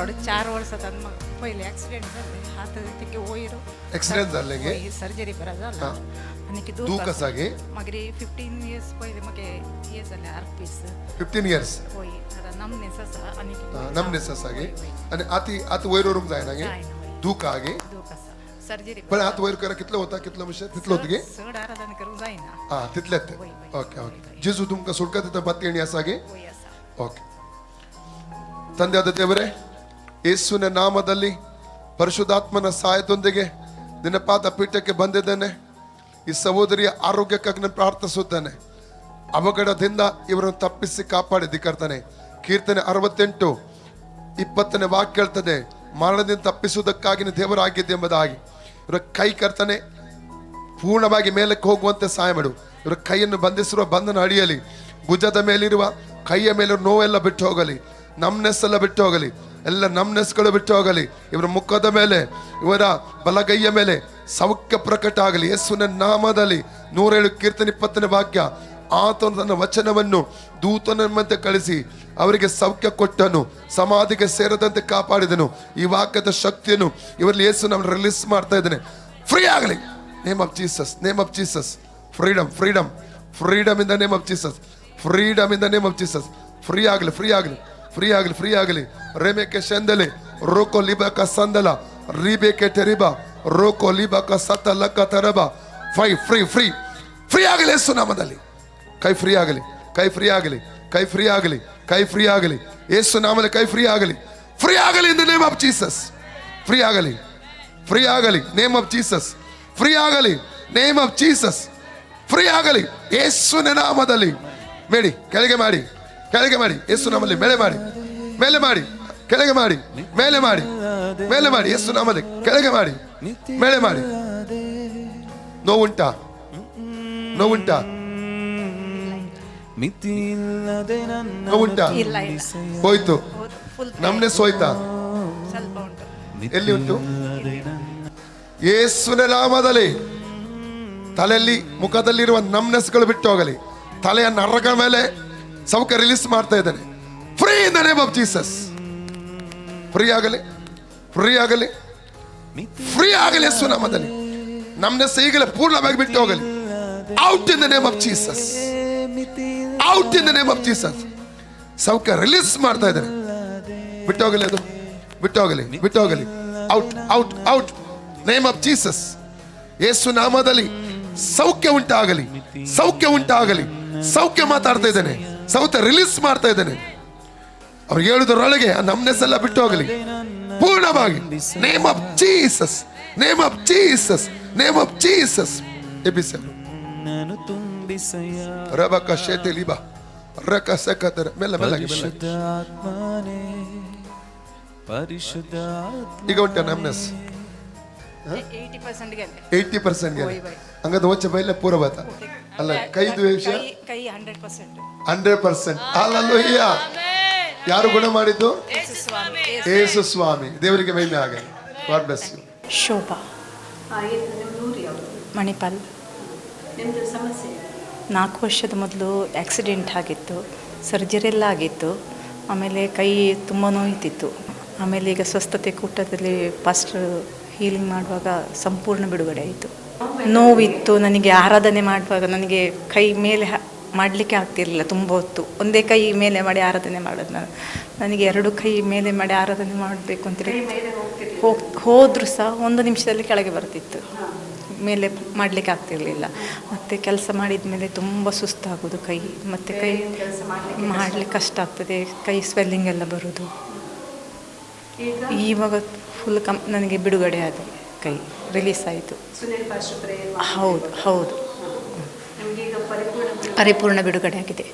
और 4 वर्ष पहिले ऍक्सिडेंट झाले हात तिके वयर ऍक्सिडेंट झाले गे सर्जरी बरा झाला आणि की दुखस आगे मागरी 15 इयर्स पहिले मगे हे झाले आरपीस 15 इयर्स होय आता नमनेस असा आणि नमनेस असा गे आणि आती वयरून जायना गे दुख आगे सर्जरी पण आत वयर करा कितलं होता कितलं विषय तितलं होतं गे सड आराधना करून जाईना हा तितल्यात ओके ओके जेजू तुमका सुडका तिथं ಬತ್ತಿ ಎಣ್ಣೆ ಅಸಾಗೆ ಓಕೆ ತಂದೆಯಾದ ದೇವರೇ ಯೇಸುವಿನ ನಾಮದಲ್ಲಿ ಪರಿಶುದ್ಧಾತ್ಮನ ಸಹಾಯದೊಂದಿಗೆ ನಿನ್ನ ಪಾದ ಪೀಠಕ್ಕೆ ಬಂದಿದ್ದೇನೆ ಈ ಸಹೋದರಿಯ ಆರೋಗ್ಯಕ್ಕಾಗಿ ನಾನು ಪ್ರಾರ್ಥಿಸುತ್ತೇನೆ ಅವಘಡದಿಂದ ಇವರನ್ನು ತಪ್ಪಿಸಿ ಕಾಪಾಡಿದ್ದಿ ಕರ್ತನೆ ಕೀರ್ತನೆ 68:20 ವಾಕ್ಯ ಹೇಳ್ತದೆ ಮರಣದಿಂದ ತಪ್ಪಿಸುವುದಕ್ಕಾಗಿ ದೇವರಾಗಿದ್ದೆ ಎಂಬುದಾಗಿ ಇವರ ಕೈ ಕರ್ತನೆ ಪೂರ್ಣವಾಗಿ ಮೇಲಕ್ಕೆ ಹೋಗುವಂತೆ ಸಹಾಯ ಮಾಡು ಇವರ ಕೈಯನ್ನು ಬಂಧಿಸಿರುವ ಬಂಧನ ಅಡಿಯಲಿ ಭುಜದ ಮೇಲಿರುವ ಕೈಯ ಮೇಲೆ ನೋವೆಲ್ಲ ಬಿಟ್ಟು ಹೋಗಲಿ ನಮ್ನೆಸ್ ಎಲ್ಲ ಬಿಟ್ಟು ಹೋಗಲಿ ಎಲ್ಲ ನಮ್ನೆಸ್ಗಳು ಬಿಟ್ಟು ಹೋಗಲಿ ಇವರ ಮುಖದ ಮೇಲೆ ಇವರ ಬಲಗೈಯ ಮೇಲೆ ಸೌಖ್ಯ ಪ್ರಕಟ ಆಗಲಿ ಯೇಸುವಿನ ನಾಮದಲ್ಲಿ 107 ಕೀರ್ತನೆ 20ನೇ ವಾಕ್ಯ ಆತನು ತನ್ನ ವಚನವನ್ನು ದೂತನಂತೆ ಕಳಿಸಿ ಅವರಿಗೆ ಸೌಖ್ಯ ಕೊಟ್ಟನು ಸಮಾಧಿಗೆ ಸೇರದಂತೆ ಕಾಪಾಡಿದನು ಈ ವಾಕ್ಯದ ಶಕ್ತಿಯನ್ನು ಇವರಲ್ಲಿ ಯೇಸು ನಮ್ಮನ್ನು ರಿಲೀಸ್ ಮಾಡ್ತಾ ಇದ್ದಾನೆ ಫ್ರೀ ಆಗಲಿ name of Jesus freedom in the name of Jesus freedom in the name of Jesus free ಆಗಲಿ ರೇಮೆಕೆ ಶಂದಲೆ ರೋಕೋ ಲಿಬಕ ಸಂದಲ ರೀಬೇಕೆ ಟೆರಿಬಾ ರೋಕೋ ಲಿಬಕ ಸತ ಲಕ ತರಬ ಫ್ರೀ ಆಗಲಿ ಯೇಸು ನಾಮದಲ್ಲಿ ಕೈ ಫ್ರೀ ಆಗಲಿ ಯೇಸು ನಾಮದಲ್ಲಿ ಕೈ ಫ್ರೀ ಆಗಲಿ in the name of Jesus free ಆಗಲಿ ನೇಮ್ ಆಫ್ ಜೀಸಸ್ ಫ್ರೀ ಆಗಲಿ ಯೇಸುವಿನ ನಾಮದಲ್ಲಿ ಮೇಡಿ ಕೆಳಗೆ ಮಾಡಿ ಯೇಸು ನಾಮದಲ್ಲಿ ಮೇಲೆ ಮಾಡಿ ಕೆಳಗೆ ಮಾಡಿ ಮೇಲೆ ಮಾಡಿ ಯೇಸು ನಾಮದಲ್ಲಿ ಕೆಳಗೆ ಮಾಡಿ ಮೇಲೆ ಮಾಡಿ ನೋವುಂಟಾ ಹೋಯ್ತು ನಮ್ನೆ ಸೋಯ್ತಾ ಸ್ವಲ್ಪ ಉಂಟು ಎಲ್ಲಿ ಉಂಟು ಯೇಸುವಿನ ನಾಮದಲ್ಲಿ ತಲೆಯಲ್ಲಿ ಮುಖದಲ್ಲಿರುವ ನಮ್ನೆಸ್ಗಳು ಬಿಟ್ಟು ಹೋಗಲಿ ತಲೆಯ ನರಗಳ ಮೇಲೆ ಸೌಖ್ಯ ರಿಲೀಸ್ ಮಾಡ್ತಾ ಇದ್ದಾನೆ free in the name of Jesus free ಆಗಲಿ ಯೇಸು ನಾಮದಲ್ಲಿ ನಮ್ನೆಸ್ ಈಗಲೇ ಪೂರ್ಣವಾಗಿ ಬಿಟ್ಟು ಹೋಗಲಿ out in the name of Jesus ಸೌಖ್ಯ ರಿಲೀಸ್ ಮಾಡ್ತಾ ಇದ್ದಾನೆ ಬಿಟ್ಟು ಹೋಗಲಿ ಔಟ್ ನೇಮ್ ಆಫ್ ಜೀಸಸ್ ಯೇಸು ನಾಮದಲ್ಲಿ ಸೌಖ್ಯ ಉಂಟಾಗಲಿ ಸೌಖ್ಯ ಮಾತಾಡ್ತಾ ಇದ್ದಾನೆ ಸೌಖ್ಯ ರಿಲೀಸ್ ಮಾಡ್ತಾ ಇದ್ದಾನೆ ಅವ್ರಿಗೆ ಹೇಳುವುದರೊಳಗೆ ಆ ನಮ್ನೆಸ್ ಎಲ್ಲ ಬಿಟ್ಟು ಹೋಗಲಿ ಪೂರ್ಣವಾಗಿ ನೇಮ್ ಆಫ್ ಜೀಸಸ್ ಎಬಿಸಲು ರಬಕ ಶೇತೆಲಿಬಾ ರಕ ಸಕತರ ಮೆಲ್ಲ ಈಗ ಉಂಟ ನಮ್ನೆಸ್ 80% ಹಂಗದ ವಚ್ಚ ಬೈಲೆ ಪೂರ ಬಾತ ಅಲ್ಲ ಕೈದು ವಿಷಯ ಕೈ 100% 100% ಹಲ್ಲೆಲೂಯಾ ಯಾರು ಗುಣ ಮಾಡಿದ್ದು ಯೇಸು ಸ್ವಾಮಿ ದೇವರಿಗೆ ಮಹಿಮೆ ಆಗಲಿ God bless you Shobha Manipal 4 ವರ್ಷದ ಮೊದಲು ಆಕ್ಸಿಡೆಂಟ್ ಆಗಿತ್ತು ಸರ್ಜರಿ ಎಲ್ಲ ಆಗಿತ್ತು ಆಮೇಲೆ ಕೈ ತುಂಬ ನೋಯ್ತಿತ್ತು ಆಮೇಲೆ ಈಗ ಸ್ವಸ್ಥತೆ ಕೂಟದಲ್ಲಿ ಫಸ್ಟ್ ಹೀಲಿಂಗ್ ಮಾಡುವಾಗ ಸಂಪೂರ್ಣ ಬಿಡುಗಡೆ ಆಯಿತು ನೋವಿತ್ತು ನನಗೆ ಆರಾಧನೆ ಮಾಡುವಾಗ ನನಗೆ ಕೈ ಮೇಲೆ ಮಾಡಲಿಕ್ಕೆ ಆಗ್ತಿರಲಿಲ್ಲ ತುಂಬ ಹೊತ್ತು ಒಂದೇ ಕೈ ಮೇಲೆ ಮಾಡಿ ಆರಾಧನೆ ಮಾಡೋದು ನನಗೆ 2 ಕೈ ಮೇಲೆ ಮಾಡಿ ಆರಾಧನೆ ಮಾಡಬೇಕು ಅಂತೇಳಿ ಹೋದರೂ ಸಹ 1 ನಿಮಿಷದಲ್ಲಿ ಕೆಳಗೆ ಬರ್ತಿತ್ತು ಮೇಲೆ ಮಾಡಲಿಕ್ಕೆ ಆಗ್ತಿರಲಿಲ್ಲ ಮತ್ತು ಕೆಲಸ ಮಾಡಿದ ಮೇಲೆ ತುಂಬ ಸುಸ್ತಾಗೋದು ಕೈ ಮತ್ತು ಕೈ ಮಾಡಲಿಕ್ಕೆ ಕಷ್ಟ ಆಗ್ತದೆ ಕೈ ಸ್ವೆಲ್ಲಿಂಗ್ ಎಲ್ಲ ಬರೋದು ಇವಾಗ ಫುಲ್ ನನಗೆ ಬಿಡುಗಡೆ ಆದ ಕೈ ರಿಲೀಸ್ ಆಯಿತು ಹೌದು ಪರಿಪೂರ್ಣ ಬಿಡುಗಡೆ ಆಗಿದೆ